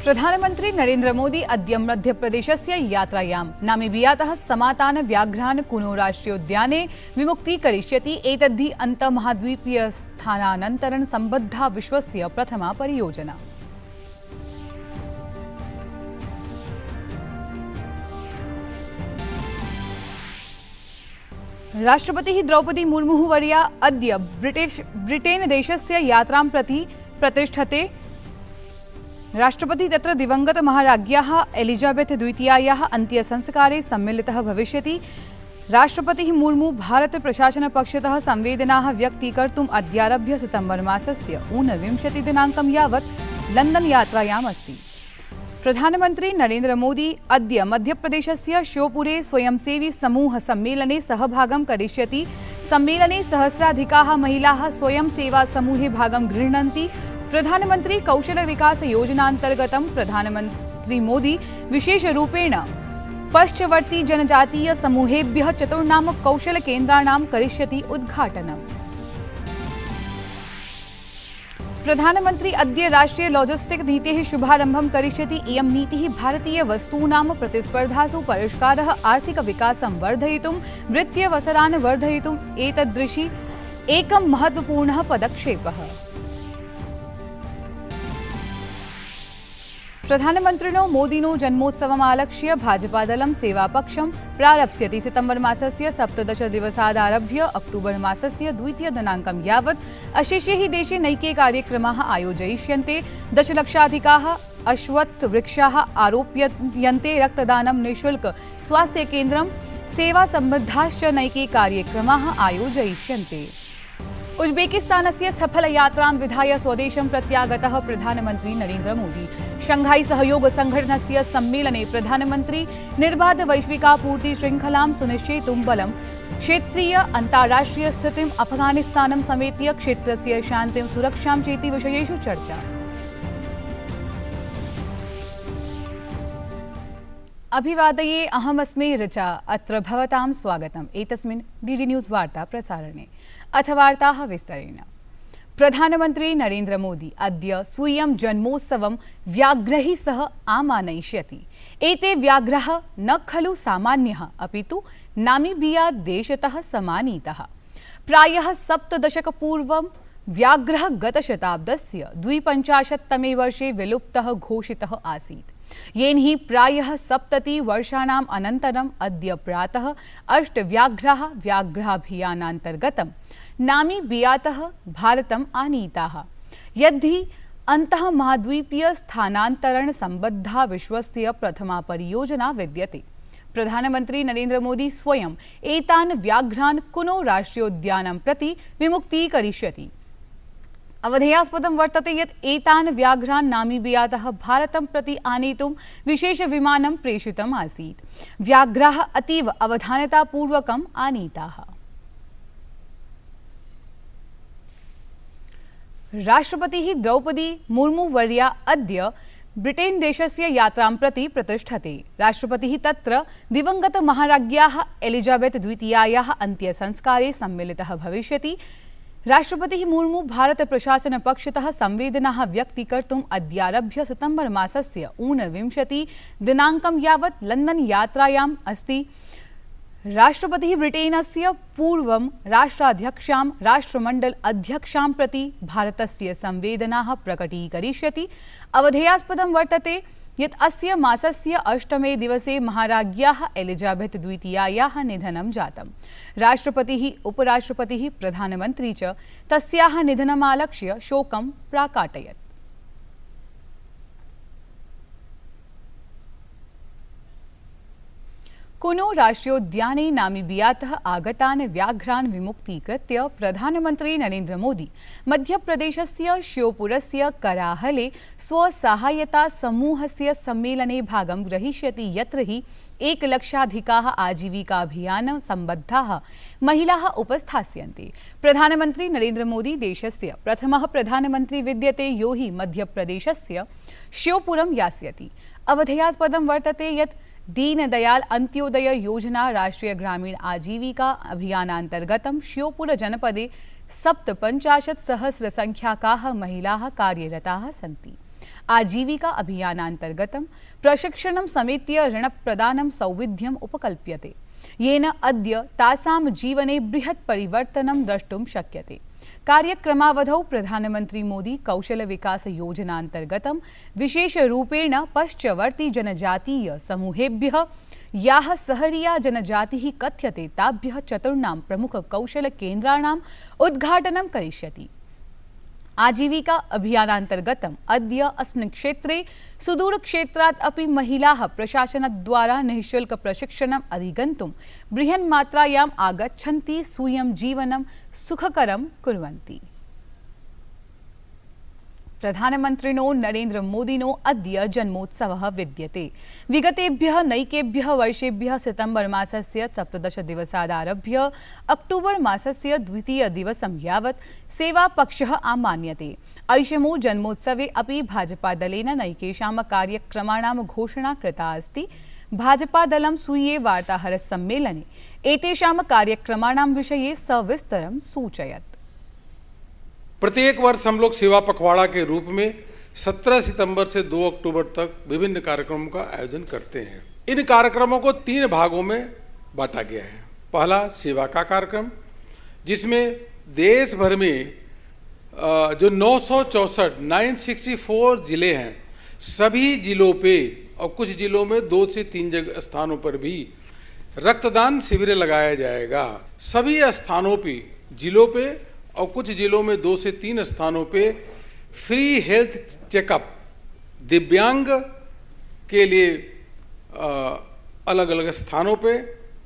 प्रधानमंत्री नरेंद्र मोदी अद्य मध्यप्रदेशस्य यात्रायां नामीबियातः समातान् व्याघ्रान् कुनो राष्ट्रियोद्याने विमुक्तीकरिष्यति। एतद्धि अन्तर्महाद्वीपीयस्थानान्तरण सम्बद्धा विश्वस्य प्रथमा परियोजना। राष्ट्रपतिः द्रौपदी मुर्मु वर्या अद्य ब्रिटेन देशस्य यात्रां प्रति प्रतिष्ठते। राष्ट्रपति तत्र दिवंगत महाराज्ञ्याः एलिजाबेथ द्वितीयायाः अन्त्यसंस्कारे सम्मिलितः भविष्यति। राष्ट्रपतिः मुर्मु भारत प्रशासन पक्षतः संवेदनाः व्यक्तीकर्तुम् अद्यारभ्य सितंबर मासस्य 29 दिनाङ्कं यावत् लंदन यात्रायाम् अस्ति। प्रधानमंत्री नरेंद्र मोदी अद्य मध्यप्रदेशस्य श्योपुरे स्वयंसेवी समूह सम्मेलने सहभागं करिष्यति। सम्मेलने सहस्राधिकाः महिलाः स्वयंसेवा समूहे भागं गृह्णन्ति। प्रधानमंत्री कौशल विकास योजनान्तर्गतं प्रधानमंत्री मोदी विशेषरूपेण पश्चवर्ती जनजातीय समूहेभ्यः 4 कौशल केन्द्राणां करिष्यति उद्घाटनम्। प्रधानमंत्री अद्य राष्ट्रीय लॉजिस्टिक नीतेः शुभारम्भं करिष्यति। इयं नीतिः भारतीय वस्तूनां प्रतिस्पर्धासु परिष्कारः, आर्थिक विकासं वर्धयितुं, वृत्त्यवसरान् वर्धयितुम् एतदृशी एकं महत्वपूर्णः पदक्षेपः। प्रधानमन्त्रिणो मोदिनो जन्मोत्सवमालक्ष्य भाजपादलं सेवापक्षं प्रारप्स्यति। सितंबर मासस्य 17 दिवसादारभ्य अक्टूबर मासस्य 2 दिनाङ्कं यावत् अशेषे हि देशे नैके कार्यक्रमाः आयोजयिष्यन्ते। 10 लक्षाधिकाः अश्वत्थवृक्षाः आरोप्यन्ते। रक्तदानं, निःशुल्क स्वास्थ्यकेन्द्रं, सेवासम्बद्धाश्च नैके कार्यक्रमाः आयोजयिष्यन्ते। उज्बेकिस्तानस्य सफल यात्रां विधाय स्वदेशं प्रत्यागतः प्रधानमंत्री नरेंद्र मोदी। शंघाई सहयोग संघटनस्य सम्मेलने प्रधानमंत्री निर्बाध वैश्विकापूर्ति श्रृंखलां सुनिश्चेतुं बलं, क्षेत्रीय अन्ताराष्ट्रिय स्थितिम्, अफगानिस्तानं समेत्य क्षेत्रस्य शान्तिं सुरक्षां चेति विषयेषु चर्चा। अभिवादये, अहमस्मि ऋचा। अत्र भवतां स्वागतम् एतस्मिन् डीडी न्यूज़ वार्ता प्रसारणे। अथ वार्ताः विस्तरेण। प्रधानमंत्री नरेंद्र मोदी अद्य स्वीयं जन्मोत्सवं व्याघ्रैः सह आमानयिष्यति। एते व्याघ्राः न खलु सामान्यः, अपि तु नामीबिया देशतः समानीतः। प्रायः 7 दशकपूर्वं व्याघ्रः गतशताब्दस्य 52तमे वर्षे विलुप्तः घोषितः आसीत्। येन हि प्रायः 70 वर्षाणाम् अनन्तरम् अद्य प्रातः 8 व्याघ्राः व्याघ्राभियानान्तर्गतं नामीबियातः भारतम् आनीताः। यद्धि अन्तःमहाद्वीपीय स्थानान्तरण सम्बद्धा विश्वस्य प्रथमा परियोजना विद्यते। प्रधानमंत्री नरेंद्र मोदी स्वयं एतान् व्याघ्रान् कुनो राष्ट्रियोद्यानं प्रति विमुक्तीकरिष्यति। अवधेयास्पदं वर्तते यत् एतान् व्याघ्रान् नामीबियातः भारतं प्रति आनेतुं विशेषविमानं प्रेषितम् आसीत्। व्याघ्राः अतीव अवधानतापूर्वकम् आनीताः। राष्ट्रपतिः द्रौपदी मुर्मु वर्या अद्य ब्रिटेन देशस्य यात्रां प्रति प्रतिष्ठते। राष्ट्रपतिः तत्र दिवंगत महाराज्ञ्याः एलिजाबेथ द्वितीयायाः अन्त्यसंस्कारे सम्मिलितः भविष्यति। राष्ट्रपतिः मुर्मु भारत प्रशासन पक्षतः संवेदनाः व्यक्तीकर्तुम् अद्यारभ्य सितंबर मासस्य 29 दिनाङ्कं यावत् लंदन यात्रायाम् अस्ति। राष्ट्रपतिः ब्रिटेनस्य पूर्वं राष्ट्राध्यक्षां, राष्ट्रमण्डल अध्यक्षां प्रति भारतस्य संवेदनाः प्रकटीकरिष्यति। अवधेयास्पदं वर्तते यत् अस्य मासस्य 8मे दिवसे महाराज्ञ्याः एलिजाबेथ द्वितीयायाः निधनं जातम्। राष्ट्रपतिः, उपराष्ट्रपतिः, प्रधानमन्त्री च तस्याः निधनमालक्ष्य शोकं प्राकाटयत्। कुनो राष्ट्रियोद्याने नामीबियातः आगतान् व्याघ्रान् विमुक्तीकृत्य प्रधानमंत्री नरेंद्र मोदी मध्यप्रदेशस्य श्योपुरस्य कराहले स्वसहायता समूहस्य सम्मेलने भागं ग्रहीष्यति। यत्र हि 1 लक्षाधिकाः आजीविकाभियान सम्बद्धाः महिलाः उपस्थास्यन्ते। प्रधानमंत्री नरेंद्र मोदी देशस्य प्रथमः प्रधानमंत्री विद्यते, यो हि मध्यप्रदेशस्य श्योपुरं यास्यति। अवधेयास्पदं वर्तते यत् दीनदयाल अंत्योदय योजना राष्ट्रीय ग्रामीण आजीविका अभियानान्तर्गतं श्योपुर जनपदे 57,000 संख्याकाः महिलाः कार्यरताः सन्ति। आजीविका अभियानान्तर्गतं प्रशिक्षणं समेत्य ऋणप्रदानं सौविध्यम् उपकल्प्यते, येन अद्य तासां जीवने बृहत् परिवर्तनं द्रष्टुं शक्यते। कार्यक्रमावधौ प्रधानमंत्री मोदी कौशल विकास योजनान्तर्गतं विशेषरूपेण पश्चवर्ती जनजातीय समूहेभ्यः याः सहरिया जनजातिः कथ्यते ताभ्यः चतुर्णां प्रमुख कौशल केन्द्राणाम् उद्घाटनं करिष्यति। आजीविका अभियानान्तर्गतम् अद्य अस्मिन् क्षेत्रे सुदूरक्षेत्रात् अपि महिलाः प्रशासनद्वारा निःशुल्क प्रशिक्षणम् अधिगन्तुं बृहन्मात्रायाम् आगच्छन्ति, स्वीयं जीवनं सुखकरं कुर्वन्ति। प्रधानमन्त्रिणो नरेन्द्र मोदिनो अद्य जन्मोत्सवः विद्यते। विगतेभ्यः नैकेभ्यः वर्षेभ्यः सितम्बर मासस्य 17 दिवसादारभ्य अक्टोबर मासस्य 2 दिवसं यावत् सेवापक्षः आमान्यते। ऐषमो जन्मोत्सवे अपि भाजपादलेन नैकेषां कार्यक्रमाणां घोषणा कृता अस्ति। भाजपादलं स्वीये वार्ताहरसम्मेलने एतेषां कार्यक्रमाणां विषये सविस्तरं सूचयत्। प्रत्येक वर्ष हम लोग सेवा पखवाड़ा के रूप में 17 सितंबर से 2 अक्टूबर तक विभिन्न कार्यक्रमों का आयोजन करते हैं। इन कार्यक्रमों को 3 भागों में बांटा गया है। पहला सेवा का कार्यक्रम, जिसमें देश भर में जो 964 जिले हैं, सभी जिलों पे और कुछ जिलों में 2 से 3 स्थानों पर भी रक्तदान शिविर लगाया जाएगा। सभी स्थानों पे, जिलों पे और कुछ जिलों में 2 से 3 स्थानों पे फ्री हेल्थ चेकअप दिव्यांग के लिए अलग अलग स्थानों पे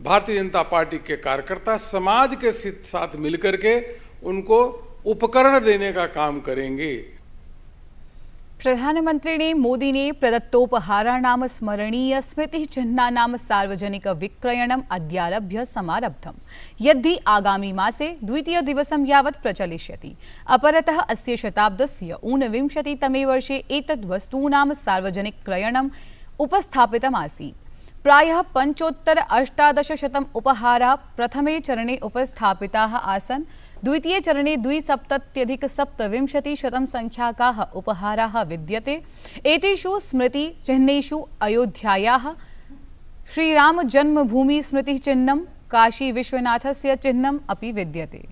भारतीय जनता पार्टी के कार्यकर्ता समाज के साथ मिलकर के उनको उपकरण देने का काम करेंगे। प्रधानमन्त्रिणे मोदिने प्रदत्तोपहाराणां स्मरणीय स्मृतिचिह्नानां सार्वजनिक विक्रयणम् अद्यारभ्य समारब्धम्, यद्धि आगामी मासे 2 दिवसं यावत् प्रचलिष्यति। अपरतः अस्य शताब्दस्य 29तमे वर्षे एतद् वस्तूनां सार्वजनिक क्रयणम् उपस्थापितमासीत्। प्रायः 5,1800 उपहाराः प्रथमे चरणे उपस्थापिताः आसन्। द्वितीये चरणे 2,70,27 संख्याकाः उपहाराः विद्यते। एतेषु स्मृतिचिह्नेषु अयोध्यायाः श्रीरामजन्मभूमि स्मृतिचिह्नं, काशी विश्वनाथस्य चिह्नम् अपि विद्यते।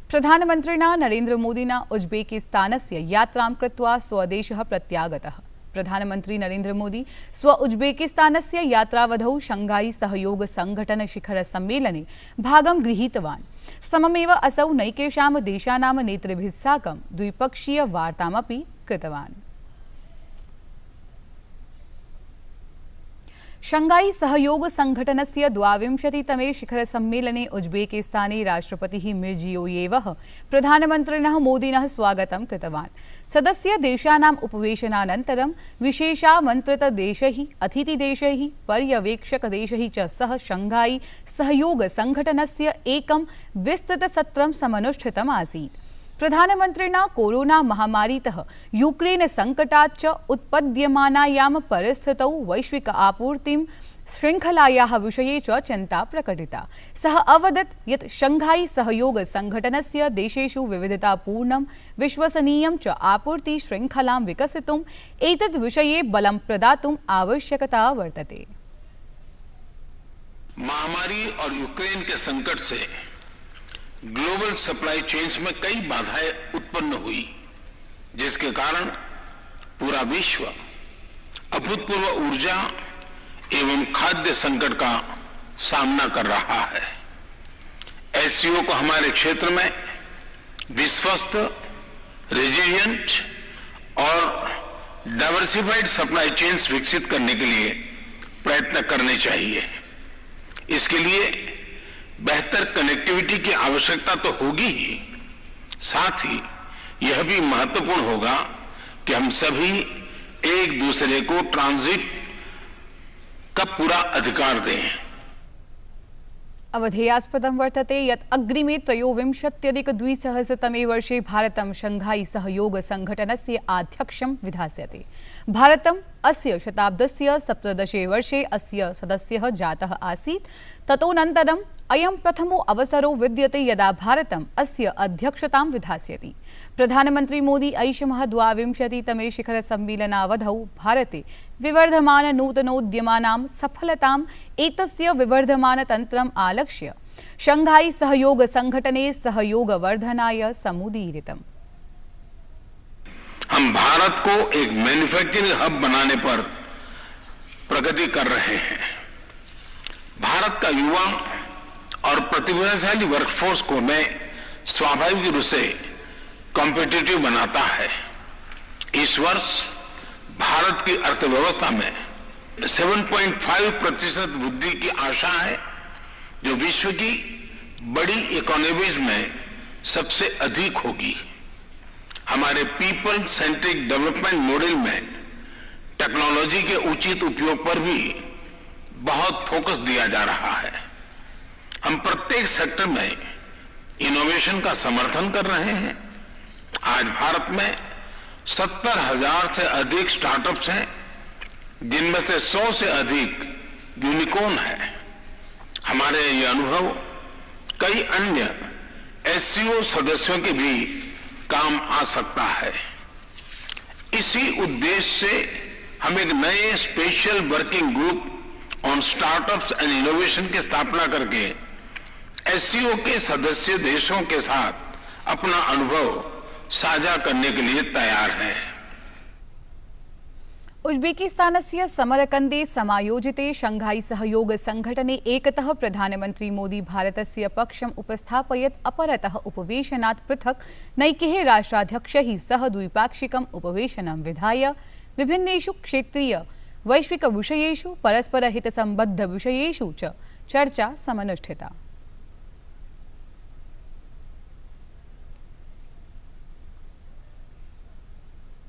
प्रधानमन्त्रिणा नरेन्द्र मोदिना उज्बेकिस्तानस्य यात्रां कृत्वा स्वदेशः प्रत्यागतः। प्रधानमन्त्री नरेन्द्र मोदी स्व उज्बेकिस्तानस्य यात्रावधौ शंघाई सहयोग संघटन शिखर सम्मेलने भागं गृहीतवान्। सममेव असौ नैकेषां देशानां नेतृभिः साकं द्विपक्षीय वार्तामपि कृतवान्। शंघाई सहयोग संघटनस्य 22तमे शिखर सम्मेलने उज्बेकिस्ताने राष्ट्रपतिः मिर्जियोयेवः प्रधानमन्त्रिणः मोदिनः स्वागतं कृतवान्। सदस्य देशानाम् उपवेशनानन्तरं विशेषामन्त्रितदेशैः, अतिथिदेशैः, पर्यवेक्षकदेशैः च सह शंघाई सहयोग संघटनस्य एकं विस्तृतसत्रं समनुष्ठितम् आसीत्। प्रधानमन्त्रिणा कोरोना महामारीतः यूक्रेन संकटात् च उत्पद्यमानायां परिस्थितौ वैश्विक आपूर्तिं श्रृंखलायाः विषये च चिन्ता प्रकटिता। सः अवदत् यत् शंघाई सहयोग संघटनस्य देशेषु विविधतापूर्णं, विश्वसनीयं च आपूर्ति श्रृंखलां विकसितुम् एतद् विषये बलं प्रदातुम् आवश्यकता वर्तते। महामारी और यूक्रेन के संकट से ग्लोबल सप्लाई चेन्स में कई बाधाएं उत्पन्न हुई, जिसके कारण पूरा विश्व अभूतपूर्व ऊर्जा एवं खाद्य संकट का सामना कर रहा है। एससीओ को हमारे क्षेत्र में विश्वस्त, रेजिलिएंट और डाइवर्सिफाइड सप्लाई चेन्स विकसित करने के लिए प्रयत्न करने चाहिए। इसके लिए बेहतर कनेक्टिविटी की आवश्यकता तो होगी ही, साथ ही यह भी महत्वपूर्ण होगा कि हम सभी एक दूसरे को ट्रांजिट का पूरा अधिकार दें। अवधेयास्पदं वर्तते यत् अग्रिमे 23,200तमे वर्षे भारतं शंघाई सहयोग संघटनस्य आध्यक्षं विधास्यते। भारतम् अस्य शताब्दस्य 17 वर्षे अस्य सदस्यः जातः आसीत्। ततोऽनन्तरम् अयं प्रथमो अवसरो विद्यते यदा भारतम् अस्य अध्यक्षतां विधास्यति। प्रधानमन्त्री मोदी ऐषमः 22तमे शिखरसम्मेलनावधौ भारते विवर्धमान नूतनोद्यमानां सफलताम् एतस्य विवर्धमानतन्त्रम् आलक्ष्य शंघाई सहयोग संघटने सहयोगवर्धनाय समुदीरितम्। हम भारत को एक मैन्युफैक्चरिंग हब बनाने पर प्रगति कर रहे हैं। भारत का युवा और प्रतिभाशाली वर्कफोर्स को मैं स्वाभाविक रूप से कॉम्पिटिटिव बनाता है। इस वर्ष भारत की अर्थव्यवस्था में 7.5% वृद्धि की आशा है, जो विश्व की बड़ी इकोनॉमीज में सबसे अधिक होगी। हमारे पीपल सेंट्रिक डेवलपमेंट मॉडल में टेक्नोलॉजी के उचित उपयोग पर भी बहुत फोकस दिया जा रहा है। हम प्रत्येक सेक्टर में इनोवेशन का समर्थन कर रहे हैं। आज भारत में 70,000 से अधिक स्टार्टअप्स हैं, जिनमें से 100 से अधिक यूनिकॉर्न है। हमारे ये अनुभव कई अन्य एससीओ सदस्यों के भी काम आ सकता है। इसी उद्देश्य से हम एक नए special working group on startups and innovation की स्थापना करके एससीओ के सदस्य देशों के साथ अपना अनुभव साझा करने के लिए तैयार हैं। उज्बेकिस्तानस्य समरकन्दे समायोजिते शंघाई सहयोग संघटने एकतः प्रधानमन्त्री मोदी भारतस्य पक्षम् उपस्थापयत्, अपरतः उपवेशनात् पृथक् नैके राष्ट्राध्यक्षैः सह द्विपाक्षिकम् उपवेशनं विधाय विभिन्नेषु क्षेत्रीय वैश्विक विषयेषु परस्परहितसम्बद्ध विषयेषु च चर्चा समनुष्ठिता।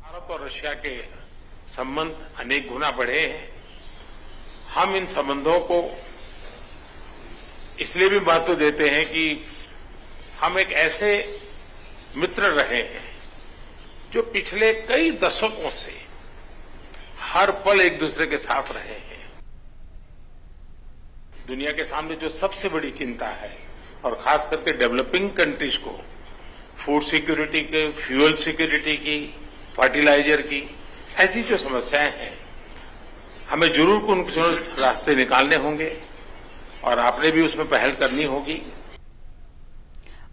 भारत और रशिया के संबंध अनेक गुना बढ़े हैं। हम इन संबंधों को इसलिए भी महत्व देते हैं कि हम एक ऐसे मित्र रहे हैं जो पिछले कई दशकों से हर पल एक दूसरे के साथ रहे हैं। दुनिया के सामने जो सबसे बड़ी चिंता है, और खास करके डेवलपिंग कंट्रीज को फूड सिक्योरिटी के, फ्यूल सिक्योरिटी की, फर्टिलाइजर की, ऐसी जो समस्याएं हैं, हमें जरूर उन रास्ते निकालने होंगे और आपने भी उसमें पहल करनी होगी।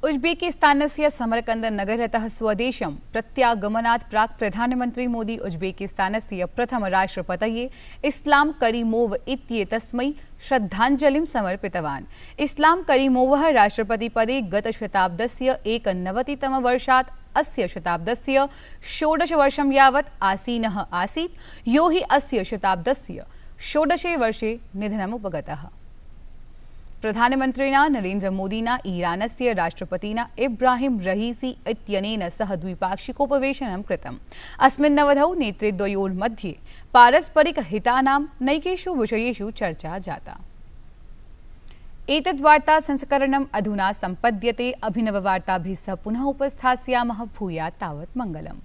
उज्बेकिस्तानस्य समरकन्द नगरतः स्वदेशं प्रत्यागमनात् प्राक् प्रधानमन्त्री मोदी उज्बेकिस्तानस्य प्रथम राष्ट्रपतये इस्लाम करीमोव इत्येतस्मै श्रद्धाञ्जलिं समर्पितवान्। इस्लाम करीमोवः राष्ट्रपतिपदे गतशताब्दस्य 91तमवर्षात् अस्य शताब्दस्य 16 वर्षं यावत् आसीनः आसीत्, यो हि अस्य शताब्दस्य 16 वर्षे निधनमुपगतः। प्रधानमन्त्रिणा नरेन्द्र मोदिना ईरानस्य राष्ट्रपतिना इब्राहिम रईसी इत्यनेन सह द्विपाक्षिकोपवेशनं कृतम्। अस्मिन्नवधौ नेतृद्वयोर्मध्ये पारस्परिकहितानां नैकेषु विषयेषु चर्चा जाता। एतद्वार्ता संस्करणम् अधुना सम्पद्यते। अभिनववार्ताभिः सह पुनः उपस्थास्यामः। भूयात् तावत् मङ्गलम्।